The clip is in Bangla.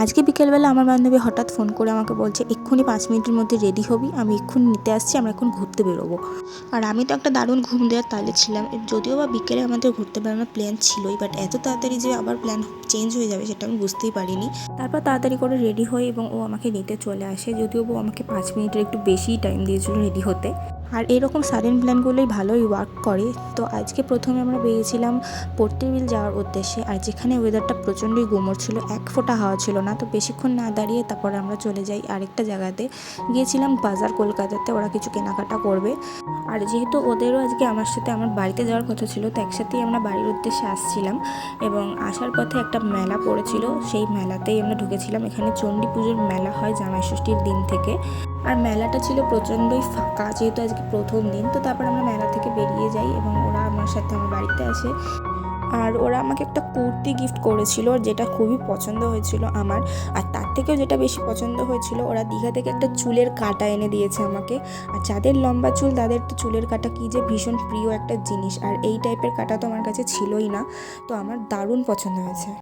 আজকে বিকেলবেলা আমার বান্ধবী হঠাৎ ফোন করে আমাকে বলছে, এক্ষুনি 5 মিনিটের মধ্যে রেডি হবি, আমি এক্ষুনি নিতে আসছি, আমরা এখন ঘুরতে বেরোবো। আর আমি তো একটা দারুণ ঘুম দেওয়ার তালে ছিলাম। যদিও বা বিকেলে আমাদের ঘুরতে বেরোনোর প্ল্যান ছিলই, বাট এত তাড়াতাড়ি যে আবার প্ল্যান চেঞ্জ হয়ে যাবে সেটা আমি বুঝতেই পারিনি। তারপর তাড়াতাড়ি করে রেডি হই এবং ও আমাকে নিতে চলে আসে। যদিও ও আমাকে 5 মিনিটের একটু বেশিই টাইম দিয়েছিল রেডি হতে। আর এরকম সাডেন প্ল্যানগুলোই ভালোই ওয়ার্ক করে। তো আজকে প্রথমে আমরা বেরিয়েছিলাম পড়তে বিল যাওয়ার উদ্দেশ্যে। আর যেখানে ওয়েদারটা প্রচণ্ডই গুমোট ছিল, এক ফোঁটা হাওয়া ছিল না। তো বেশিক্ষণ না দাঁড়িয়ে তারপরে আমরা চলে যাই আরেকটা জায়গাতে। গিয়েছিলাম বাজার কলকাতাতে, ওরা কিছু কেনাকাটা করবে। আর যেহেতু ওদেরও আজকে আমার সাথে আমার বাড়িতে যাওয়ার কথা ছিল, তো একসাথেই আমরা বাড়ির উদ্দেশ্যে আসছিলাম। এবং আসার পথে একটা মেলা পড়েছিল, সেই মেলাতেই আমরা ঢুকেছিলাম। এখানে চণ্ডী পুজোর মেলা হয় জামাই ষষ্ঠীর দিন থেকে। আর মেলাটা ছিল প্রচণ্ডই ফাঁকা, যেহেতু আজকে প্রথম দিন। তো তারপর আমরা মেলা থেকে বেরিয়ে যাই এবং ওরা আমার সাথে আমার বাড়িতে আসে। আর ওরা আমাকে একটা কুর্তি গিফট করেছিল, যেটা খুবই পছন্দ হয়েছিল আমার। আর তার থেকেও যেটা বেশি পছন্দ হয়েছিল, ওরা দীঘা থেকে একটা চুলের কাঁটা এনে দিয়েছে আমাকে। আর যাদের লম্বা চুল তাদের তো চুলের কাঁটা কী যে ভীষণ প্রিয় একটা জিনিস। আর এই টাইপের কাঁটা তো আমার কাছে ছিলই না, তো আমার দারুণ পছন্দ হয়েছে।